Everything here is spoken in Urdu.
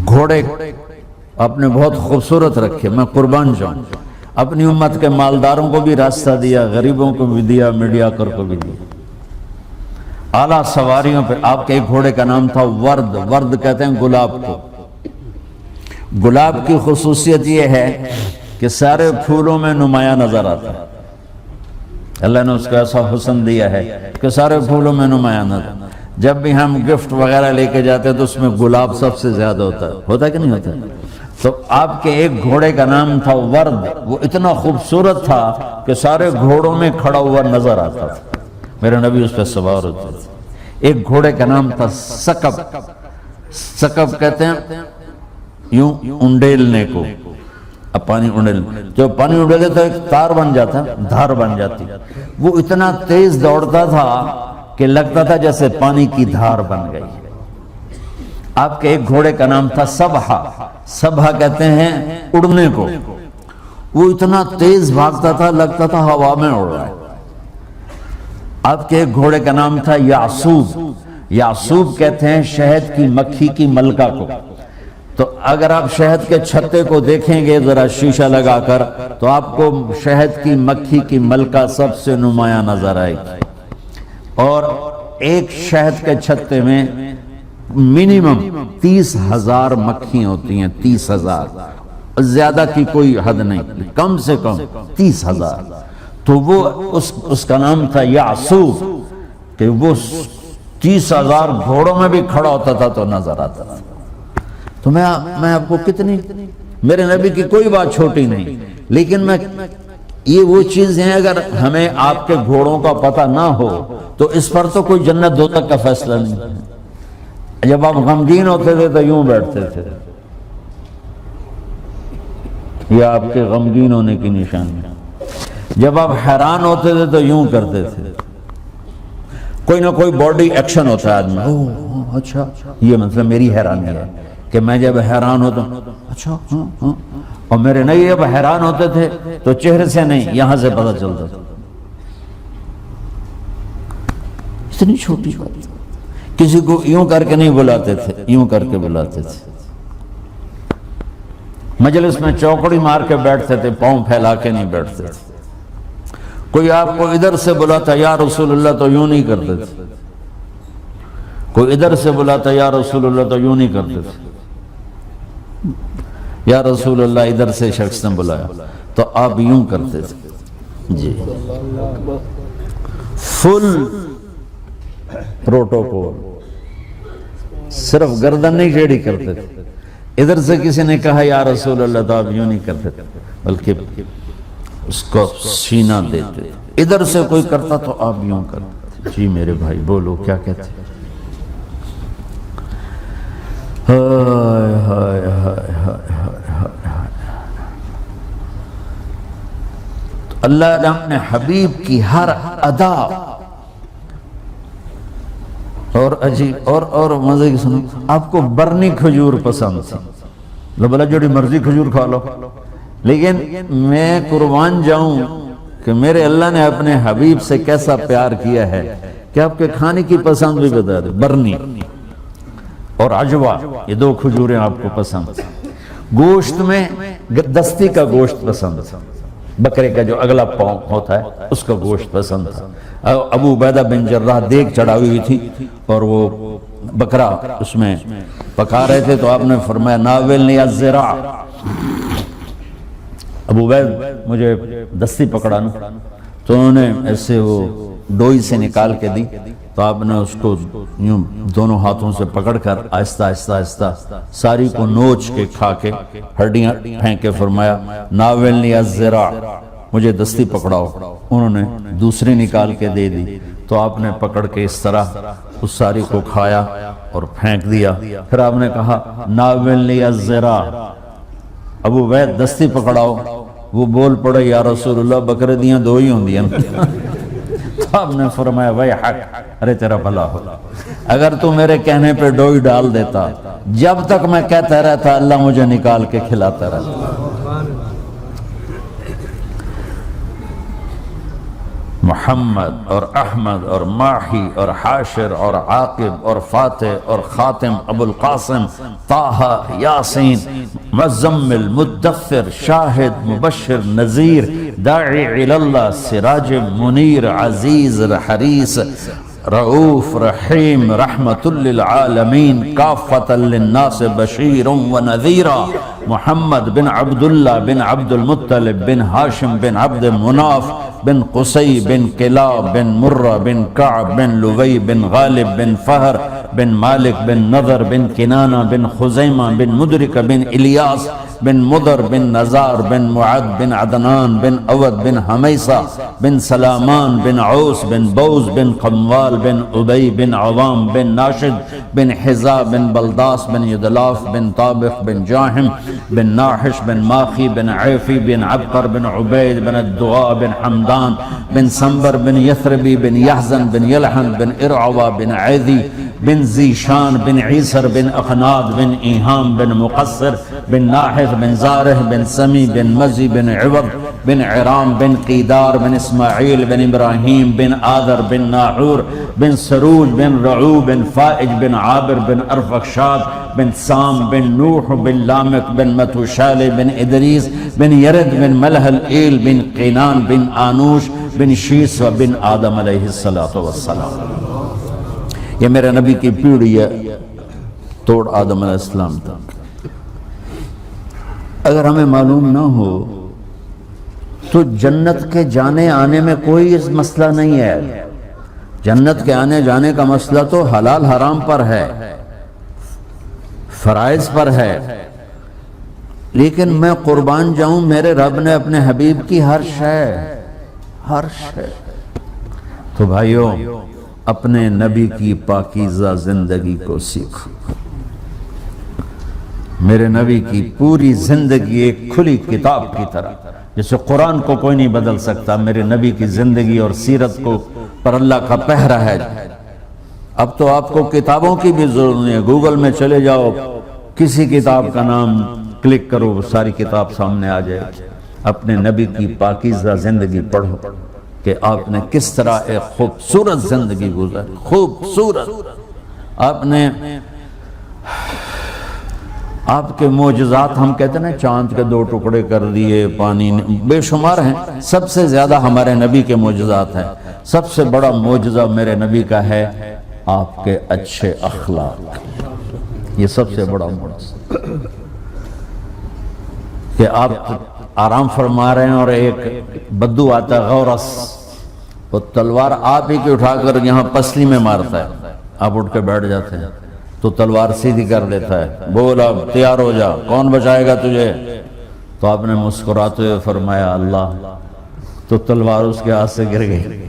گھوڑے آپ نے بہت خوبصورت رکھے، میں قربان جاؤں، اپنی امت کے مالداروں کو بھی راستہ دیا، غریبوں کو بھی دیا، میڈیا کر کو بھی دیا، اعلیٰ سواریوں پہ۔ آپ کے ایک گھوڑے کا نام تھا ورد، ورد کہتے ہیں گلاب کو۔ گلاب کی خصوصیت یہ ہے کہ سارے پھولوں میں نمایاں نظر آتا ہے، اللہ نے اس کو ایسا حسن دیا ہے کہ سارے پھولوں میں نمایاں نظر۔ جب بھی ہم گفٹ وغیرہ لے کے جاتے ہیں تو اس میں گلاب سب سے زیادہ ہوتا ہے کہ نہیں ہوتا؟ تو آپ کے ایک گھوڑے کا نام تھا ورد، وہ اتنا خوبصورت تھا کہ سارے گھوڑوں میں کھڑا ہوا نظر آتا تھا، میرے نبی اس پہ سوار ہوتے تھے۔ ایک گھوڑے کا نام تھا سکب، سکب کہتے ہیں یوں انڈیلنے کو، اب پانی انڈیل، جو پانی انڈیلے تو ایک تار بن جاتا، دھار بن جاتی، وہ اتنا تیز دوڑتا تھا کہ لگتا تھا جیسے پانی کی دھار بن گئی۔ آپ کے ایک گھوڑے کا نام تھا سبحہ، سبحہ کہتے ہیں اڑنے کو، وہ اتنا تیز بھاگتا تھا لگتا تھا ہوا میں اڑ رہا ہے۔ آپ کے ایک گھوڑے کا نام تھا یعصوب، یعصوب کہتے ہیں شہد کی مکھی کی ملکہ کو۔ تو اگر آپ شہد کے چھتے کو دیکھیں گے ذرا شیشہ لگا کر تو آپ کو شہد کی مکھی کی ملکہ سب سے نمایاں نظر آئے گی، اور ایک شہد کے چھتے میں منیمم 30,000 مکھیاں ہوتی ہیں، 30,000، زیادہ کی کوئی حد نہیں، کم سے کم 30,000۔ تو وہ اس کا نام تھا یعصوب، کہ وہ 30,000 گھوڑوں میں بھی کھڑا ہوتا تھا تو نظر آتا تھا۔ تو میں آپ کو کتنی، میرے نبی کی کوئی بات چھوٹی نہیں، لیکن یہ وہ چیز ہیں اگر ہمیں آپ کے گھوڑوں کا پتہ نہ ہو تو اس پر تو کوئی جنت دوزخ کا فیصلہ نہیں ہے۔ جب آپ غمگین ہوتے تھے تو یوں بیٹھتے تھے، یہ آپ کے غمگین ہونے کی نشانی ہے۔ جب آپ حیران ہوتے تھے تو یوں کرتے تھے، کوئی نہ کوئی باڈی ایکشن ہوتا ہے آدمی، اوہ اچھا یہ مطلب میری حیرانی ہے کہ میں جب حیران ہوتا ہوں اچھا ہاں ہاں، اور میرے نہیں جب حیران ہوتے تھے تو چہرے سے نہیں یہاں سے پتہ چلتا تھا۔ اتنی چھوٹی بات، کسی کو یوں کر کے نہیں بلاتے تھے، یوں کر کے بلاتے تھے۔ مجلس میں چوکڑی مار کے بیٹھتے تھے، پاؤں پھیلا کے نہیں بیٹھتے تھے۔ کوئی آپ کو ادھر سے بلاتا یا رسول اللہ تو یوں نہیں کرتے تھے، کوئی ادھر سے بلاتا یا رسول اللہ تو یوں نہیں کرتے تھے، یا رسول اللہ ادھر سے شخص نے بلایا تو آپ یوں کرتے تھے جی، فل پروٹوکول، صرف گردن نہیں ٹیڑھی کرتے تھے۔ ادھر سے کسی نے کہا یا رسول اللہ تو آپ یوں نہیں کرتے تھے بلکہ اس کو سینہ دیتے تھے۔ ادھر سے کوئی کرتا تو آپ یوں کرتے تھے، جی میرے بھائی بولو کیا کہتے ہیں؟ ہائے ہائے ہائے ہائے ہائے۔ اللہ نے اپنے حبیب کی ہر ادا اور عجیب اور مزے کی سنو، آپ کو برنی کھجور پسند تھی، لو بلا جوڑی مرضی کھجور کھا لو، لیکن میں قربان جاؤں کہ میرے اللہ نے اپنے حبیب سے کیسا پیار کیا ہے کہ آپ کے کھانے کی پسند بھی بتا دے۔ برنی اور عجوہ، یہ دو کھجوریں آپ کو پسند۔ گوشت میں دستی کا گوشت پسند تھا، بکرے کا جو اگلا پاؤں ہوتا ہے اس کا گوشت پسند تھا۔ ابو عبیدہ بن جراح دیگ چڑھائی ہوئی تھی اور وہ بکرا اس میں پکا رہے تھے تو آپ نے فرمایا ناولنی الذراع، ابو عبید مجھے دستی پکڑانا، تو انہوں نے ایسے وہ ڈوئی سے نکال کے دی تو آپ نے اس کو یوں دونوں ہاتھوں سے پکڑ کر آہستہ آہستہ آہستہ ساری کو نوچ کے کھا کے ہڈیاں پھینک کے فرمایا ناولنی الذراع، مجھے دستی پکڑاؤ۔ انہوں نے دوسری نکال کے دے دی تو آپ نے پکڑ کے اس طرح اس ساری کو کھایا اور پھینک دیا۔ پھر آپ نے کہا ناولنی الذراع، ابو عبید دستی پکڑاؤ۔ وہ بول پڑے یا رسول اللہ بکرے دیاں دو ہی ہوں دیاں۔ تو آپ نے فرمایا وہی حق، ارے تیرا بھلا ہو، اگر تو میرے کہنے پہ ڈوئی ڈال دیتا، جب تک میں کہتا رہتا اللہ مجھے نکال کے کھلاتا رہتا۔ محمد اور احمد اور ماہی اور حاشر اور عاقب اور فاتح اور خاتم ابو القاسم طٰہٰ یاسین مزمل مدثر شاہد مبشر نذیر داعی الی اللہ سراج منیر عزیز حریص رؤوف رحیم رحمت للعالمین کافۃ للناس بشیر و نذیرا محمد بن عبداللہ بن عبد المطلب بن ہاشم بن عبد مناف بن قصی بن کلاب بن مرہ بن کعب بن لوی بن غالب بن فہر بن مالک بن نضر بن کنانہ بن خزیمہ بن مدرکہ بن الیاس بن مضر بن نزار بن معد بن عدنان بن اود بن حمیسہ بن سلامان بن عوس بن بوز بن قموال بن ابی بن عوام بن ناشد بن حذا بن بلداس بن یدلاف بن طابق بن جاہم بن ناحش بن ماخی بن عیفی بن عبقر بن عبید بن الدغاء بن حمدان بن سنبر بن یثربی بن یحزن بن یلحن بن ارعوہ بن عیدی بن زیشان بن عیسر بن اخناد بن ایہام بن مقصر بن ناحث بن زارح بن سمی بن مزی بن عوض بن عرام بن قیدار بن اسماعیل بن ابراہیم بن آذر بن ناحور بن سروج بن رعو بن فائج بن عابر بن ارفخشاد بن سام بن نوح بن لامک بن متوشال بن ادریس بن یرد بن ملح الایل بن قینان بن آنوش بن شیس و بن آدم علیہ السلام۔ یہ میرے نبی کی پیڑھی ہے توڑ آدم علیہ السلام تک۔ اگر ہمیں معلوم نہ ہو تو جنت کے جانے آنے میں کوئی اس مسئلہ نہیں ہے۔ جنت کے آنے جانے کا مسئلہ تو حلال حرام پر ہے، فرائض پر ہے، لیکن میں قربان جاؤں میرے رب نے اپنے حبیب کی ہر شے تو بھائیوں اپنے نبی کی پاکیزہ زندگی کو سیکھو۔ میرے نبی کی پوری زندگی ایک کھلی کتاب کی طرح، جیسے قرآن کو کوئی نہیں بدل سکتا، میرے نبی کی زندگی اور سیرت کو پر اللہ کا پہرا ہے۔ اب تو آپ کو کتابوں کی بھی ضرورت نہیں ہے، گوگل میں چلے جاؤ، کسی کتاب کا نام کلک کرو، ساری کتاب سامنے آ جائے۔ اپنے نبی کی پاکیزہ زندگی پڑھو کہ آپ نے کس طرح ایک خوبصورت زندگی گزاری، خوبصورت۔ آپ کے معجزات، ہم کہتے ہیں نا چاند کے 2 ٹکڑے کر دیے، پانی بے شمار ہیں، سب سے زیادہ ہمارے نبی کے معجزات ہیں۔ سب سے بڑا معجزہ میرے نبی کا ہے آپ کے اچھے اخلاق، یہ سب سے بڑا معجزہ کہ آپ آرام فرما رہے ہیں اور ایک بدو آتا ہے غورس، وہ تلوار آپ ہی کی اٹھا کر یہاں پسلی میں مارتا ہے، آپ اٹھ کے بیٹھ جاتے ہیں تو تلوار سیدھی کر دیتا ہے، بول اب تیار ہو جا، کون بچائے گا تجھے؟ تو آپ نے مسکراتے ہوئے فرمایا اللہ، تو تلوار اس کے ہاتھ سے گر گئی۔